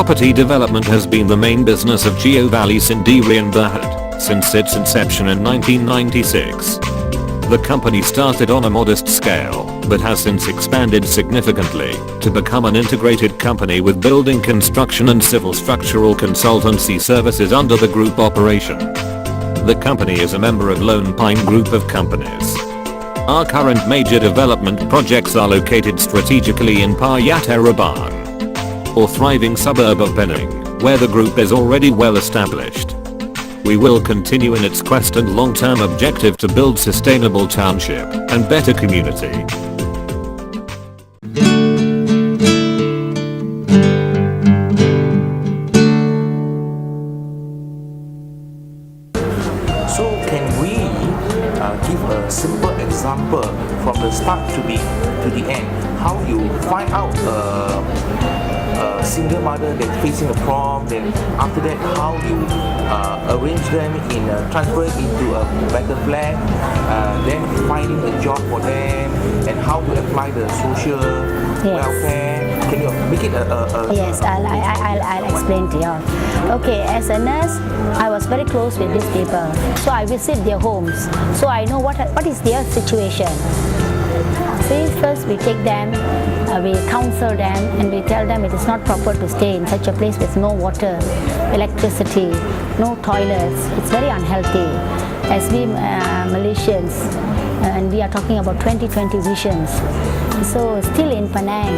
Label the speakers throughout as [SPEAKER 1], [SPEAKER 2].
[SPEAKER 1] Property development has been the main business of Geo Valley Sendiri and Berhad since its inception in 1996. The company started on a modest scale, but has since expanded significantly to become an integrated company with building construction and civil structural consultancy services under the group operation. The company is a member of Lone Pine Group of companies. Our current major development projects are located strategically in Payat-Harapan, or thriving suburb of Penang, where the group is already well established. We will continue in its quest and long-term objective to build sustainable township and better community.
[SPEAKER 2] So can we give a simple example from the start to the end, how you find out a single mother that's facing a problem, then after that how you arrange them in transfer into a better flat, then finding a job for them, and how to apply the social welfare. Can you make it a
[SPEAKER 3] Yes, I'll explain to you. Okay, as a nurse, I was very close with these people, so I visit their homes, so I know what is their situation. See, first we take them, we counsel them, and we tell them it is not proper to stay in such a place with no water, electricity, no toilets. It's very unhealthy. As we Malaysians, and we are talking about 2020 visions, so still in Penang,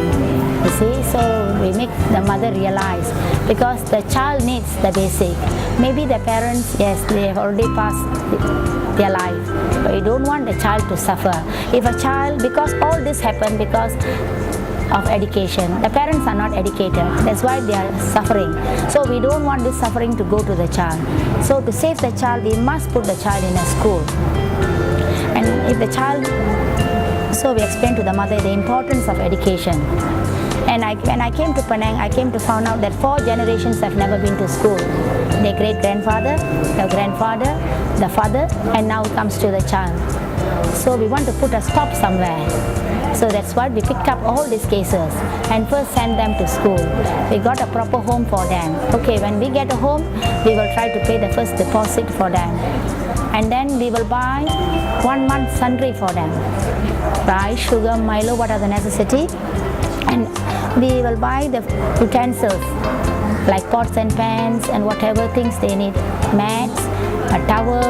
[SPEAKER 3] you see, so we make the mother realize, because the child needs the basic. Maybe the parents, yes, they have already passed their life, but you don't want the child to suffer. If a child, because all this happened because of education, the parents are not educated, that's why they are suffering. So we don't want this suffering to go to the child. So to save the child, we must put the child in a school. And if the child, so we explain to the mother the importance of education. And when I came to Penang, I came to find out that 4 generations have never been to school. Their great-grandfather, their grandfather, the father, and now it comes to the child. So we want to put a stop somewhere. So that's why we picked up all these cases and first send them to school. We got a proper home for them. Okay, when we get a home, we will try to pay the first deposit for them. And then we will buy 1 month sundry for them. Rice, sugar, Milo, what are the necessity? And we will buy the utensils like pots and pans and whatever things they need, mats, a towel,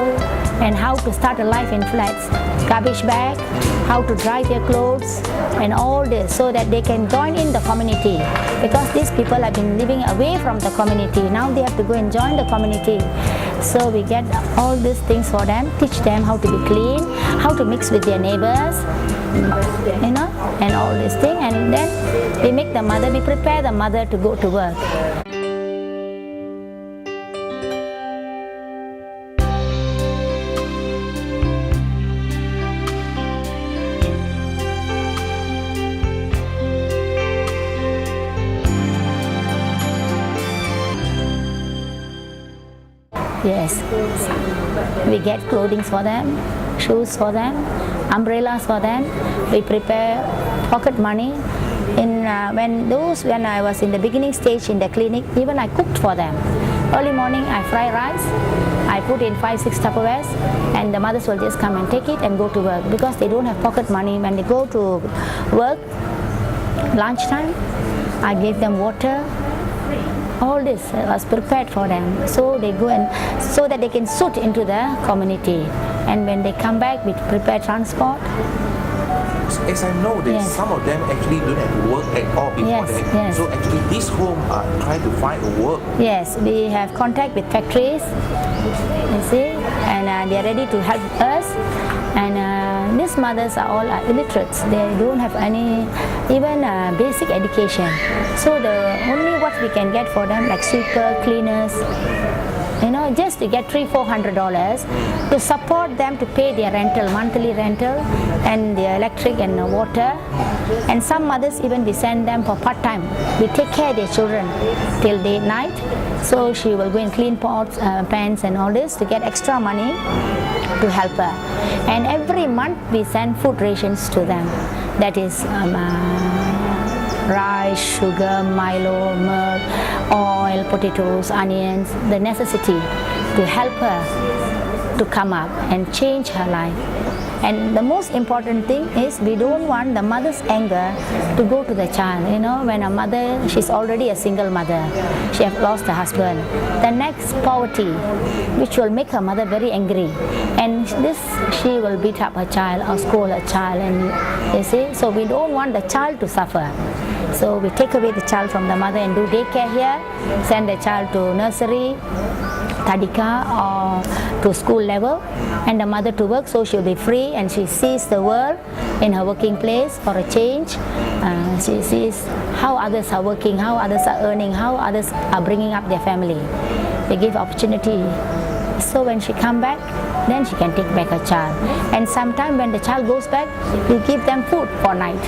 [SPEAKER 3] and how to start a life in flats, garbage bag, how to dry their clothes, and all this, so that they can join in the community, because these people have been living away from the community. Now they have to go and join the community. So we get all these things for them, teach them how to be clean, how to mix with their neighbors, you know, and all these things. And then we make the mother, we prepare the mother to go to work. Yes, we get clothing for them, shoes for them, umbrellas for them. We prepare pocket money. When I was in the beginning stage in the clinic, even I cooked for them. Early morning I fry rice, I put in 5-6 Tupperwares, and the mothers will just come and take it and go to work, because they don't have pocket money. When they go to work, lunchtime, I gave them water. All this was prepared for them, so they go and so that they can suit into the community. And when they come back, we prepare transport.
[SPEAKER 2] As I know that some of them actually don't have work at all before that.
[SPEAKER 3] Yes.
[SPEAKER 2] So actually this home are trying to find a work.
[SPEAKER 3] Yes, we have contact with factories, you see, and they are ready to help us. And these mothers are all illiterates. They don't have any even basic education. So the only what we can get for them, like sweeper, cleaners, you know, just to get $300-400 to support them to pay their rental, monthly rental, and the electric and the water. And some mothers even we send them for part-time. We take care of their children till night. So she will go and clean pots, pans and all this to get extra money to help her. And every month we send food rations to them. That is rice, sugar, Milo, milk, oil, potatoes, onions, the necessity to help her to come up and change her life. And the most important thing is we don't want the mother's anger to go to the child. You know, when a mother, she's already a single mother, she has lost her husband. The next poverty, which will make her mother very angry, and this she will beat up her child or scold her child, and you see. So we don't want the child to suffer. So we take away the child from the mother and do daycare here, send the child to nursery, tadika or to school level, and the mother to work, so she'll be free and she sees the world in her working place for a change. She sees how others are working, how others are earning, how others are bringing up their family. They give opportunity. So when she come back, then she can take back her child. And sometime when the child goes back, we give them food for night.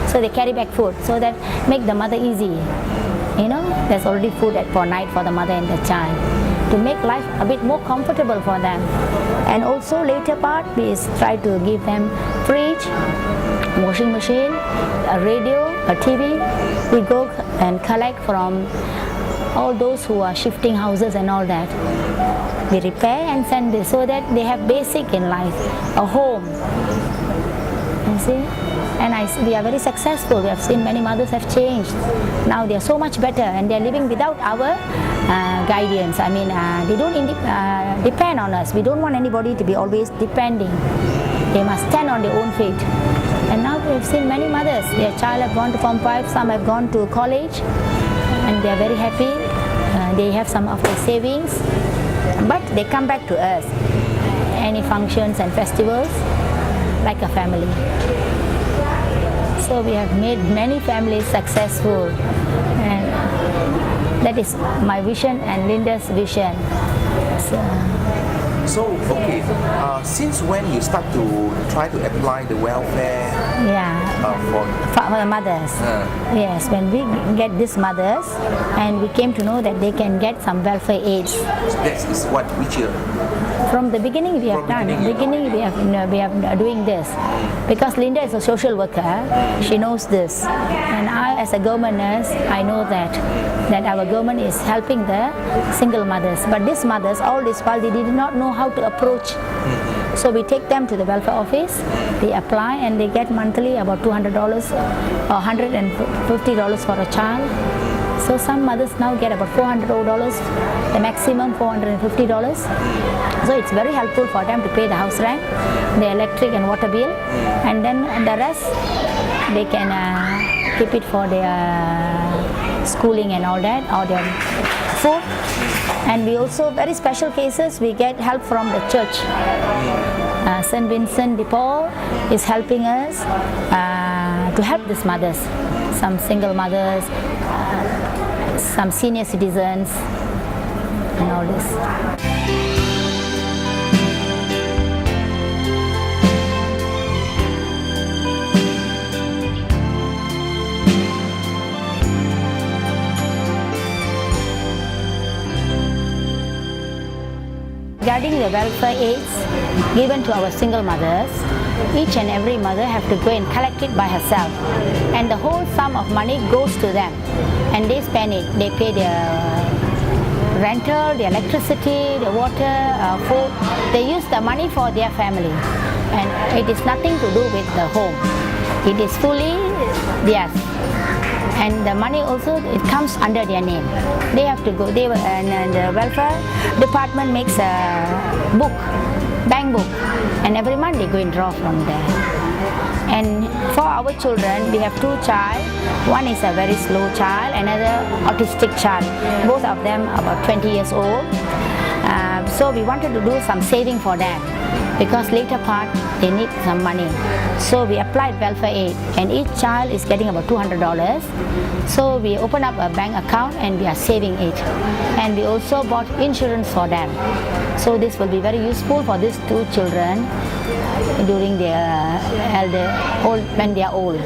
[SPEAKER 3] So they carry back food, so that make the mother easy. You know, there's already food for night for the mother and the child, to make life a bit more comfortable for them. And also later part, we try to give them fridge, washing machine, a radio, a TV. We go and collect from all those who are shifting houses and all that. We repair and send this, so that they have basic in life, a home. You see? And we are very successful. We have seen many mothers have changed. Now they are so much better, and they are living without our guidance. I mean, they don't depend on us. We don't want anybody to be always depending. They must stand on their own feet. And now we have seen many mothers. Their child have gone to Form 5, some have gone to college, and they are very happy. They have some of their savings, but they come back to us. Any functions and festivals, like a family. So we have made many families successful, and that is my vision and Linda's vision.
[SPEAKER 2] So okay, since when you start to try to apply the welfare?
[SPEAKER 3] For the mothers. Yes, when we get these mothers, and we came to know that they can get some welfare aids.
[SPEAKER 2] That is what, which year?
[SPEAKER 3] From the beginning we have done. We have doing this, because Linda is a social worker. She knows this, and I, as a government nurse, I know that our government is helping the single mothers. But these mothers, all this while, they did not know how to approach. So we take them to the welfare office. They apply, and they get monthly about $200 or $150 for a child. So some mothers now get about $400, the maximum $450. So it's very helpful for them to pay the house rent, the electric and water bill, and then the rest they can keep it for their schooling and all that, or their food. And we also, very special cases, we get help from the church. St. Vincent de Paul is helping us to help these mothers, some single mothers, some senior citizens, and all this. Regarding the welfare aids given to our single mothers, each and every mother have to go and collect it by herself, and the whole sum of money goes to them, and they spend it. They pay their rental, the electricity, the water, food. They use the money for their family, and it is nothing to do with the home. It is fully theirs. And the money also, it comes under their name. They have to go, and the welfare department makes a book, bank book, and every month they go and draw from there. And for our children, we have two child. One is a very slow child, another autistic child. Both of them about 20 years old. So we wanted to do some saving for them, because later part they need some money. So we applied welfare aid, and each child is getting about $200. So we open up a bank account and we are saving it. And we also bought insurance for them. So this will be very useful for these two children during their when they are old.